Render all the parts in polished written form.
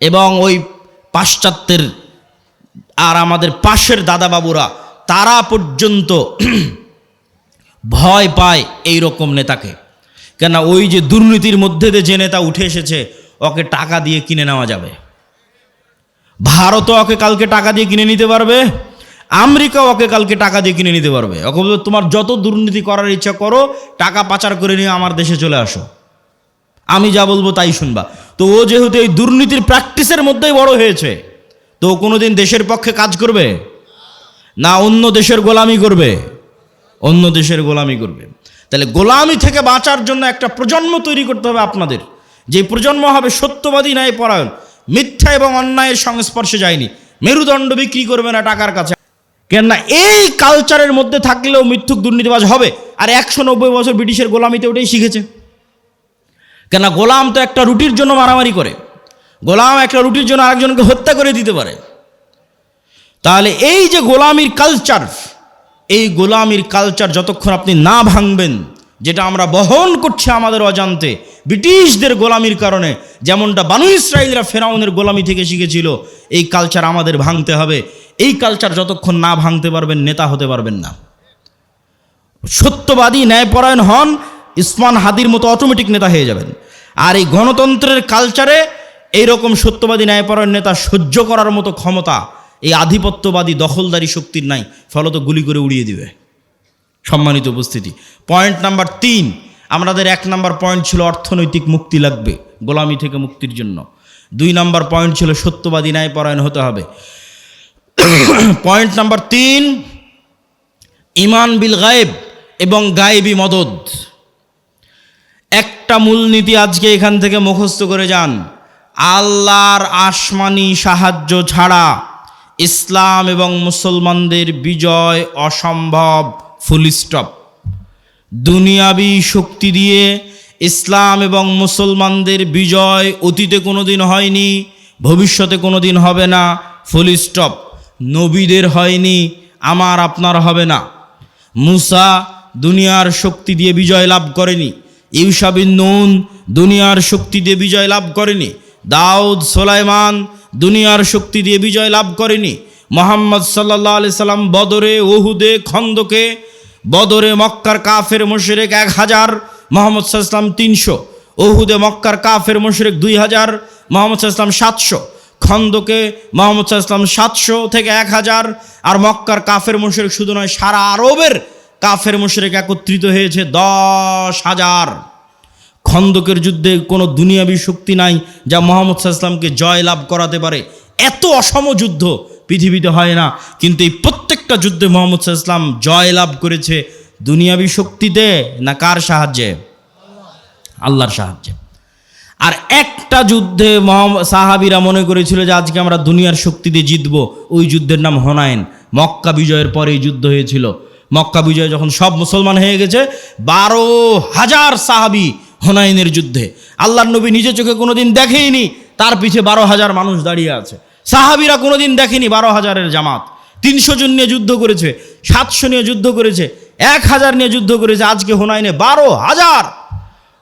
এবং ওই পাশ্চাত্যের আর আমাদের পাশের দাদাবাবুরা তারা পর্যন্ত ভয় পায় এই রকম নেতাকে। কেন ওই যে দুর্নীতির মধ্যে দিয়ে যে নেতা উঠে এসেছে, ওকে টাকা দিয়ে কিনে নেওয়া যাবে। ভারতও ওকে কালকে টাকা দিয়ে কিনে নিতে পারবে, আমেরিকাও ওকে কালকে টাকা দিয়ে কিনে নিতে পারবে। ওকে বলবে তোমার যত দুর্নীতি করার ইচ্ছা করো, টাকা পাচার করে নিয়ে আমার দেশে চলে আসো, আমি যা বলবো তাই শুনবা। তো ও যেহেতু এই দুর্নীতির প্র্যাকটিসের মধ্যেই বড় হয়েছে, তো ও কোনোদিন দেশের পক্ষে কাজ করবে না, অন্য দেশের গোলামি করবে, অন্য দেশের গোলামি করবে। তাহলে গোলামি থেকে বাঁচার জন্য একটা প্রজন্ম তৈরি করতে হবে আপনাদের, যে প্রজন্ম হবে সত্যবাদী, ন্যায়পরায়ণ, মিথ্যা এবং অন্যায়ের সংস্পর্শে যায়নি, মেরুদণ্ড বিক্রি করবে না টাকার কাছে। কেননা এই কালচারের মধ্যে থাকলেও মিথ্যুক দুর্নীতিবাজ হবে। আর 190 বছর ব্রিটিশের গোলামিতে ওটাই শিখেছে। কেননা গোলাম তো একটা রুটির জন্য মারামারি করে, গোলাম একটা রুটির জন্য আরেকজনকে হত্যা করে দিতে পারে। তাহলে এই যে গোলামির কালচার, এই গোলামির কালচার যতক্ষণ আপনি না ভাঙবেন, যেটা আমরা বহন করছি আমাদের অজান্তে ব্রিটিশদের গোলামির কারণে, যেমনটা বানু ইসরাইলরা ফেরাউনের গোলামি থেকে শিখেছিল, এই কালচার আমাদের ভাঙতে হবে। এই কালচার যতক্ষণ না ভাঙতে পারবেন, নেতা হতে পারবেন না। সত্যবাদী ন্যায়পরায়ণ হন, ইসমান হাদির মতো অটোমেটিক নেতা হয়ে যাবেন। আর এই গণতন্ত্রের কালচারে এইরকম সত্যবাদী ন্যায়পরায়ণ নেতা সহ্য করার মতো ক্ষমতা এই আধিপত্যবাদী দখলদারি শক্তির নাই, ফলত গুলি করে উড়িয়ে দিবে। সম্মানিত উপস্থিতি, পয়েন্ট নাম্বার 3, আমাদের 1 নাম্বার পয়েন্ট ছিল অর্থনৈতিক মুক্তি লাগবে গোলামি থেকে মুক্তির জন্য। 2 নাম্বার পয়েন্ট ছিল সত্যবাদী ন্যায়পরায়ণ হতে হবে। পয়েন্ট নাম্বার 3, ইমান বিল গায়েব এবং গায়েবী মদদ। একটা মূলনীতি আজকে এখান থেকে মুখস্থ করে যান, আল্লাহর আসমানি সাহায্য ছাড়া ইসলাম এবং মুসলমানদের বিজয় অসম্ভব, ফুল স্টপ। দুনিয়াবি শক্তি দিয়ে ইসলাম এবং মুসলমানদের বিজয় অতীতে কোনোদিন হয়নি, ভবিষ্যতে কোনোদিন হবে না, ফুল স্টপ। নবীদের হয়নি, আমার আপনার হবে না। মুসা দুনিয়ার শক্তি দিয়ে বিজয় লাভ করেনি, ইউসা বিন নুন দুনিয়ার শক্তি দিয়ে বিজয় লাভ করেনি, দাউদ সুলাইমান দুনিয়ার শক্তি দিয়ে বিজয় লাভ করেনি। মুহাম্মদ সাল্লাল্লাহু আলাইহি সাল্লাম বদরে, উহুদে, খন্দকে, বদরে মক্কার কাফের মুশরিক 1000, মুহাম্মদ সাল্লাল্লাহু আলাইহি সাল্লাম 300, উহুদে মক্কার কাফের মুশরিক 2000, মুহাম্মদ সাল্লাল্লাহু আলাইহি সাল্লাম 700, খন্দকে মুহাম্মদ সাল্লাল্লাহু আলাইহি সাল্লাম 700 থেকে 1000। আর মক্কার কাফের মুশরিক শুধু নয়, সারা আরবের কাফের মুশরিক একত্রিত হয়েছে 10,000। খন্দকের যুদ্ধে কোনো দুনিয়াবী শক্তি নাই যা মুহাম্মদ সাল্লাল্লাহু আলাইহি সাল্লামকে জয় লাভ করাতে পারে। এত অসম যুদ্ধ পৃথিবীতে হয় না, কিন্তু এই প্রত্যেকটা যুদ্ধে মুহাম্মদ সাল্লাল্লাহু আলাইহি সাল্লাম জয় লাভ করেছে দুনিয়াবী শক্তিতে না কার সাহায্যে? আল্লাহর সাহায্যে। আর একটা যুদ্ধে সাহাবীরা মনে করেছিল যে আজকে আমরা দুনিয়ার শক্তি দিয়ে জিতবো, ওই যুদ্ধের নাম হুনাইন। মক্কা বিজয়ের পরে এই যুদ্ধ হয়েছিল। মক্কা বিজয় যখন সব মুসলমান হয়ে গেছে, 12,000 সাহাবী হুনাইনের যুদ্ধে, আল্লাহর নবী নিজে চোখে কোনোদিন দেখেইনি, তার পিছে 12,000 মানুষ দাঁড়িয়ে আছে। সাহাবীরা কোনোদিন দেখেনি 12,000-এর জামাত। 300 জন নিয়ে যুদ্ধ করেছে, 700 নিয়ে যুদ্ধ করেছে, 1000 নিয়ে যুদ্ধ করেছে, আজকে হুনাইনে 12,000।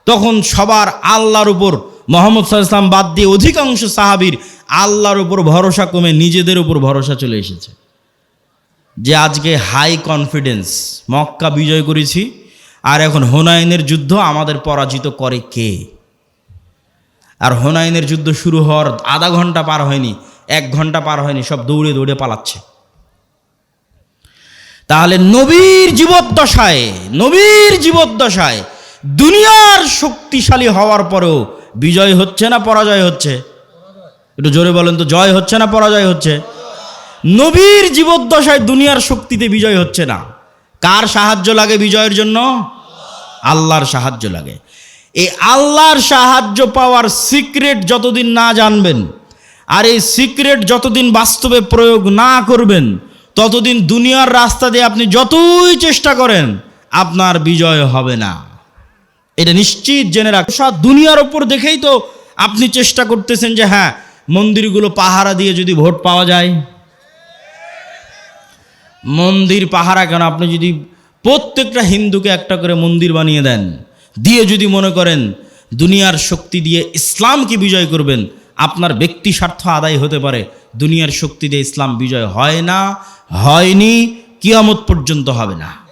তখন সবার আল্লাহর উপর, মুহাম্মদ সাল্লাল্লাহু আলাইহি ওয়াসাল্লাম বাদ দিয়ে অধিকাংশ সাহাবীর আল্লাহর উপর ভরসা কমে নিজেদের উপর ভরসা চলে এসেছে। যে আজকে হাই কনফিডেন্স, মক্কা বিজয় করেছি, আর এখন হুনাইনের যুদ্ধ আমাদের পরাজিত করে কে? আর হুনাইনের যুদ্ধ শুরু হওয়ার আধা ঘন্টা পার হয়নি, 1 ঘন্টা পার হয়নি, সব দৌড়ে দৌড়ে পালাচ্ছে। তাহলে নবীর জীবদ্দশায় দুনিয়ার শক্তিশালী হওয়ার পরেও বিজয় হচ্ছে না পরাজয় হচ্ছে? একটু জোরে বলেন তো, জয় হচ্ছে না পরাজয় হচ্ছে? নবীর জীবদ্দশায় দুনিয়ার শক্তিতে বিজয় হচ্ছে না। কার সাহায্য লাগে বিজয়ের জন্য? আল্লাহর সাহায্য লাগে। এই আল্লাহর সাহায্য পাওয়ার সিক্রেট যতদিন না জানবেন, আর এই সিক্রেট যতদিন বাস্তবে প্রয়োগ না করবেন, ততদিন দুনিয়ার রাস্তা দিয়ে আপনি যতই চেষ্টা করেন আপনার বিজয় হবে না। এটা নিশ্চিত জেনে রাখুন। দুনিয়ার ওপর দেখেই তো আপনি চেষ্টা করতেছেন যে হ্যাঁ, মন্দিরগুলো পাহারা দিয়ে যদি ভোট পাওয়া যায়। মন্দির পাহারা কেন? আপনি যদি প্রত্যেকটা হিন্দুকে একটা করে মন্দির বানিয়ে দেন, দিয়ে যদি মনে করেন দুনিয়ার শক্তি দিয়ে ইসলামকে বিজয় করবেন, আপনার ব্যক্তি স্বার্থ আদায় হতে পারে, দুনিয়ার শক্তি দিয়ে ইসলাম বিজয় হয় না, হয়নি, কিয়ামত পর্যন্ত হবে না।